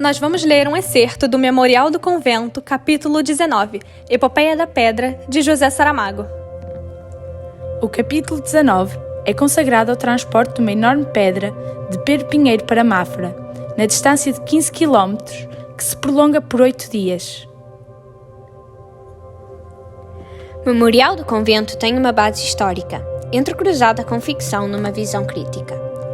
Nós vamos ler um excerto do Memorial do Convento, capítulo 19, Epopeia da Pedra, de José Saramago. O capítulo 19 é consagrado ao transporte de uma enorme pedra de Pedro Pinheiro para Mafra, na distância de 15 km, que se prolonga por 8 dias. Memorial do Convento tem uma base histórica, entrecruzada com ficção numa visão crítica.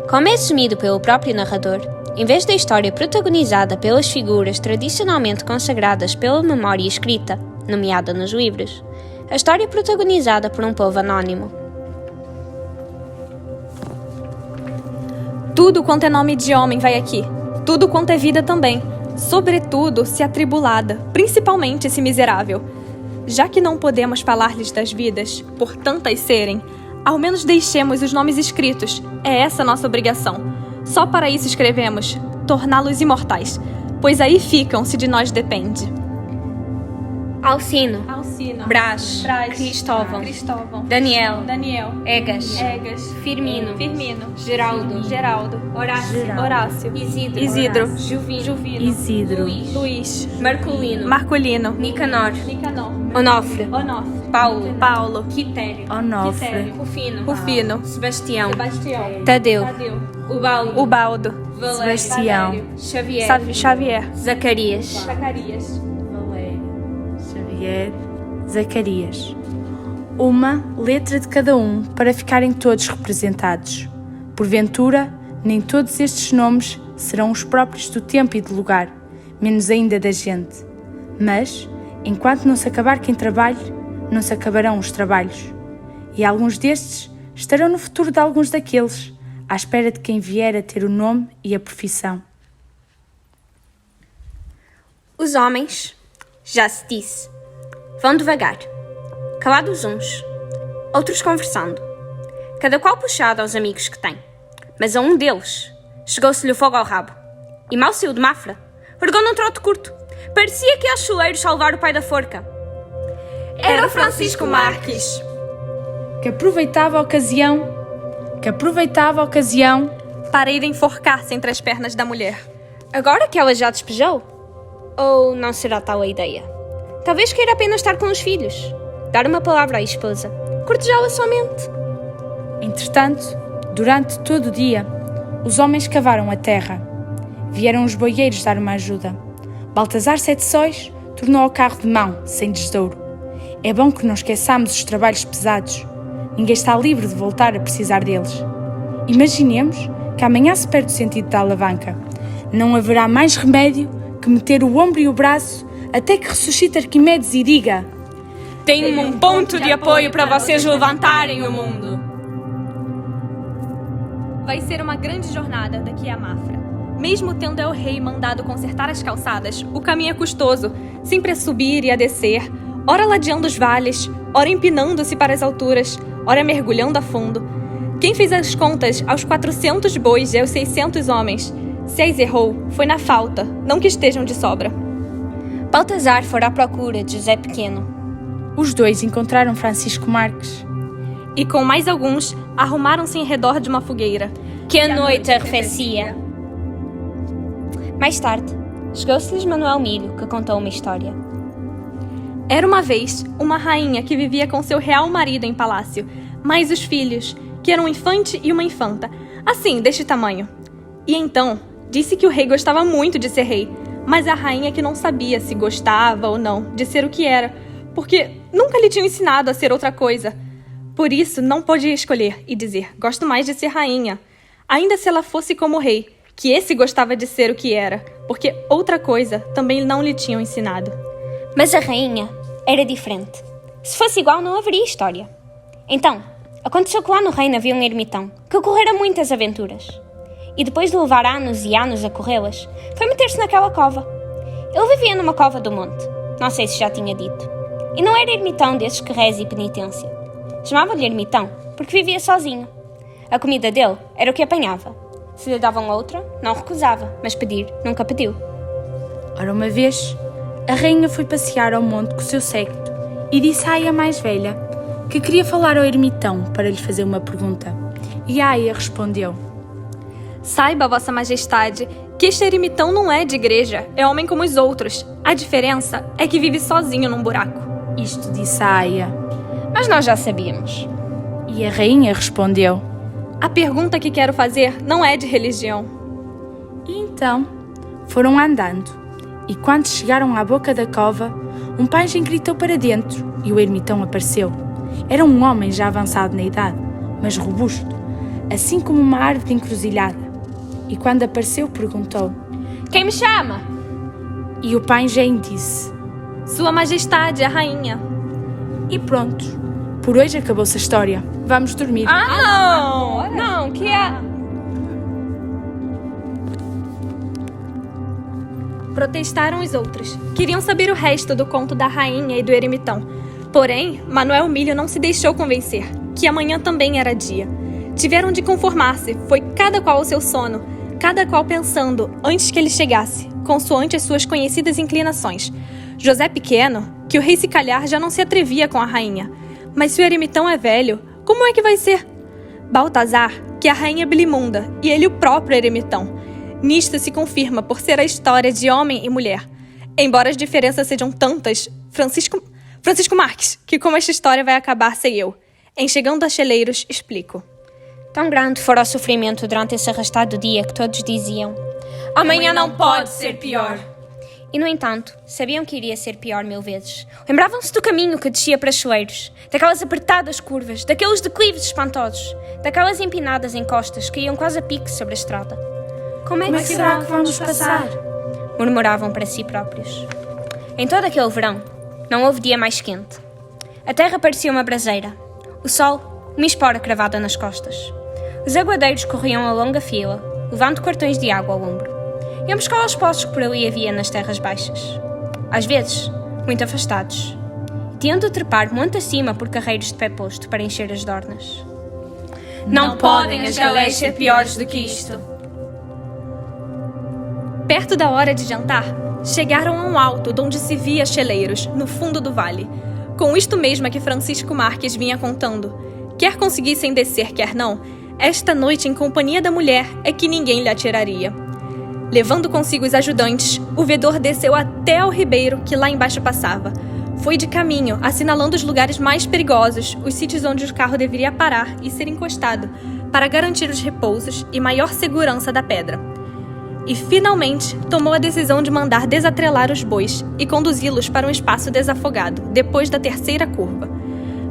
Como é assumido pelo próprio narrador, em vez da história protagonizada pelas figuras tradicionalmente consagradas pela memória escrita, nomeada nos livros, a história é protagonizada por um povo anónimo. Tudo quanto é nome de homem vai aqui, tudo quanto é vida também, sobretudo se atribulada, principalmente esse miserável. Já que não podemos falar-lhes das vidas, por tantas serem, ao menos deixemos os nomes escritos, é essa nossa obrigação. Só para isso escrevemos, torná-los imortais, pois aí ficam se de nós depende. Alcino, Brás, Brás, Cristóvão, Daniel, Egas, Firmino, Geraldo, Horácio, Isidro, Juvino, Luís, Marculino, Nicanor, Onofre, Paulo, Quitério, Rufino, Sebastião, Tadeu, Ubaldo, Sebastião, Xavier, Zacarias, Zacarias. Uma letra de cada um para ficarem todos representados. Porventura, nem todos estes nomes serão os próprios do tempo e do lugar, menos ainda da gente. Mas, enquanto não se acabar quem trabalhe, não se acabarão os trabalhos. E alguns destes estarão no futuro de alguns daqueles, à espera de quem vier a ter o nome e a profissão. Os homens, já se disse, vão devagar, calados uns, outros conversando, cada qual puxado aos amigos que tem. Mas a um deles chegou-se-lhe o fogo ao rabo, e mal saiu de Mafra, largou num trote curto. Parecia que ia aos choleiros salvar o pai da forca. Era o Francisco Marques, Que aproveitava a ocasião para ir enforcar-se entre as pernas da mulher. Agora que ela já despejou? Ou não será tal a ideia? Talvez queira apenas estar com os filhos, dar uma palavra à esposa, cortejá-la somente. Entretanto, durante todo o dia, os homens cavaram a terra. Vieram os boieiros dar uma ajuda. Baltazar Sete Sóis tornou ao carro de mão, sem desdouro. É bom que não esqueçamos os trabalhos pesados. Ninguém está livre de voltar a precisar deles. Imaginemos que amanhã se perde o sentido da alavanca. Não haverá mais remédio que meter o ombro e o braço até que ressuscite Arquimedes e diga: Tenho um ponto de apoio para vocês levantarem o mundo. Vai ser uma grande jornada daqui a Mafra. Mesmo tendo El Rei mandado consertar as calçadas, o caminho é custoso, sempre a subir e a descer, ora ladeando os vales, ora empinando-se para as alturas, ora mergulhando a fundo. Quem fez as contas aos 400 bois e aos 600 homens? Se as errou, foi na falta, não que estejam de sobra. Baltazar fora à procura de José Pequeno. Os dois encontraram Francisco Marques. E com mais alguns, arrumaram-se em redor de uma fogueira. Que a noite arrefecia. Mais tarde, chegou-se-lhes Manuel Milho, que contou uma história. Era uma vez uma rainha que vivia com seu real marido em palácio, mais os filhos, que eram um infante e uma infanta, assim, deste tamanho. E então, disse que o rei gostava muito de ser rei, mas a rainha que não sabia se gostava ou não de ser o que era, porque nunca lhe tinham ensinado a ser outra coisa. Por isso, não pôde escolher e dizer, gosto mais de ser rainha, ainda se ela fosse como o rei, que esse gostava de ser o que era, porque outra coisa também não lhe tinham ensinado. Mas a rainha era diferente. Se fosse igual, não haveria história. Então, aconteceu que lá no reino havia um ermitão, que correra muitas aventuras. E depois de levar anos e anos a corrê-las, foi meter-se naquela cova. Ele vivia numa cova do monte, não sei se já tinha dito. E não era ermitão desses que reza e penitência. Chamava-lhe ermitão, porque vivia sozinho. A comida dele era o que apanhava. Se lhe davam outra, não recusava, mas pedir nunca pediu. Ora, uma vez, a rainha foi passear ao monte com o seu séquito e disse à aia mais velha que queria falar ao ermitão para lhe fazer uma pergunta. E a aia respondeu: Saiba, Vossa Majestade, que este ermitão não é de igreja, é homem como os outros. A diferença é que vive sozinho num buraco. Isto disse a aia. Mas nós já sabíamos. E a rainha respondeu. A pergunta que quero fazer não é de religião. E então foram andando, e quando chegaram à boca da cova, um pajem gritou para dentro e o ermitão apareceu. Era um homem já avançado na idade, mas robusto, assim como uma árvore encruzilhada. E quando apareceu, perguntou: Quem me chama? E o pajem disse: Sua Majestade, a rainha. E pronto, por hoje acabou-se a história. Vamos dormir. Não! Não, que é... Protestaram os outros. Queriam saber o resto do conto da rainha e do ermitão. Porém, Manuel Milho não se deixou convencer, que amanhã também era dia. Tiveram de conformar-se, foi cada qual ao seu sono, cada qual pensando antes que ele chegasse, consoante as suas conhecidas inclinações. José Pequeno, que o rei se calhar já não se atrevia com a rainha. Mas se o ermitão é velho, como é que vai ser? Baltazar, que a rainha é Belimunda, e ele o próprio ermitão. Nisto se confirma por ser a história de homem e mulher. Embora as diferenças sejam tantas, Francisco Marques, que como esta história vai acabar sei eu. Em Chegando a Cheleiros, explico. Tão grande fora o sofrimento durante esse arrastado dia que todos diziam: Amanhã não pode ser pior. E, no entanto, sabiam que iria ser pior 1000 vezes. Lembravam-se do caminho que descia para Choeiros, daquelas apertadas curvas, daqueles declives espantosos, daquelas empinadas encostas que iam quase a pique sobre a estrada. Como é que será que vamos passar? Murmuravam para si próprios. Em todo aquele verão, não houve dia mais quente. A terra parecia uma braseira. O sol, uma espora cravada nas costas. Os aguadeiros corriam a longa fila, levando cartões de água ao ombro. Iam buscar os poços que por ali havia nas terras baixas. Às vezes, muito afastados. Tinham de trepar monte acima por carreiros de pé posto para encher as dornas. Não podem as galéias ser piores do que isto. Perto da hora de jantar, chegaram a um alto de onde se via Cheleiros, no fundo do vale. Com isto mesmo é que Francisco Marques vinha contando. Quer conseguissem descer, quer não, esta noite em companhia da mulher é que ninguém lhe atiraria. Levando consigo os ajudantes, o vedor desceu até ao ribeiro que lá embaixo passava. Foi de caminho, assinalando os lugares mais perigosos, os sítios onde o carro deveria parar e ser encostado, para garantir os repousos e maior segurança da pedra. E, finalmente, tomou a decisão de mandar desatrelar os bois e conduzi-los para um espaço desafogado, depois da terceira curva.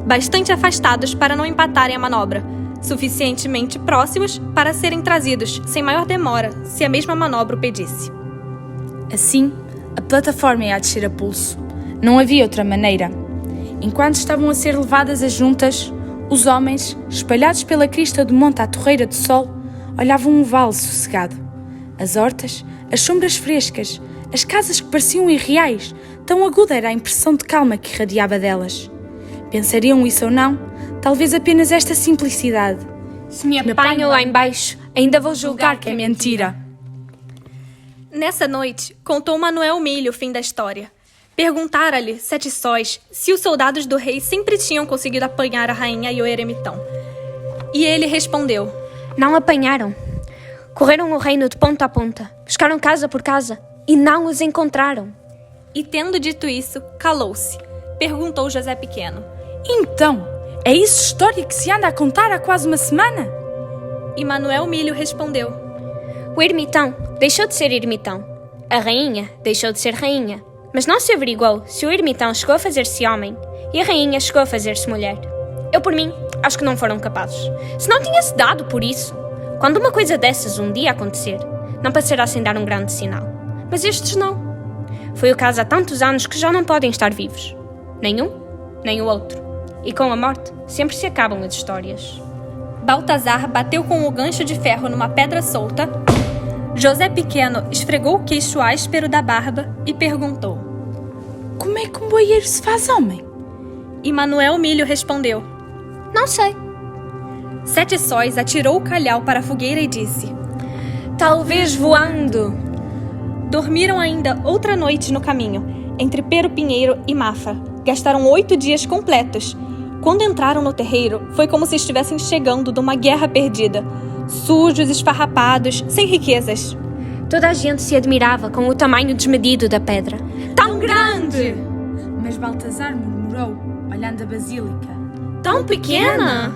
Bastante afastados para não empatarem a manobra, suficientemente próximos para serem trazidos, sem maior demora, se a mesma manobra o pedisse. Assim, a plataforma ia a descer a pulso. Não havia outra maneira. Enquanto estavam a ser levadas as juntas, os homens, espalhados pela crista do monte à torreira do sol, olhavam um vale sossegado. As hortas, as sombras frescas, as casas que pareciam irreais, tão aguda era a impressão de calma que irradiava delas. Pensariam isso ou não, talvez apenas esta simplicidade. Se me apanham lá embaixo, ainda vou julgar que é mentira. Nessa noite, contou Manuel Milho o fim da história. Perguntara-lhe, Sete Sóis, se os soldados do rei sempre tinham conseguido apanhar a rainha e o ermitão. E ele respondeu: Não apanharam. Correram o reino de ponta a ponta, buscaram casa por casa e não os encontraram. E tendo dito isso, calou-se. Perguntou José Pequeno: Então, é isso história que se anda a contar há quase uma semana? E Manuel Milho respondeu: O ermitão deixou de ser ermitão. A rainha deixou de ser rainha. Mas não se averiguou se o ermitão chegou a fazer-se homem e a rainha chegou a fazer-se mulher. Eu, por mim, acho que não foram capazes. Se não tinha-se dado por isso. Quando uma coisa dessas um dia acontecer, não passará sem dar um grande sinal. Mas estes não. Foi o caso há tantos anos que já não podem estar vivos. Nem um, nem o outro. E com a morte, sempre se acabam as histórias. Baltazar bateu com o gancho de ferro numa pedra solta. José Pequeno esfregou o queixo áspero da barba e perguntou: Como é que um boieiro se faz homem? E Manuel Milho respondeu: Não sei. Sete Sóis atirou o calhau para a fogueira e disse: Talvez voando. Dormiram ainda outra noite no caminho, entre Pero Pinheiro e Mafra. Gastaram 8 dias completos. Quando entraram no terreiro, foi como se estivessem chegando de uma guerra perdida. Sujos, esfarrapados, sem riquezas. Toda a gente se admirava com o tamanho desmedido da pedra. Tão grande! Mas Baltazar murmurou, olhando a basílica. Tão pequena!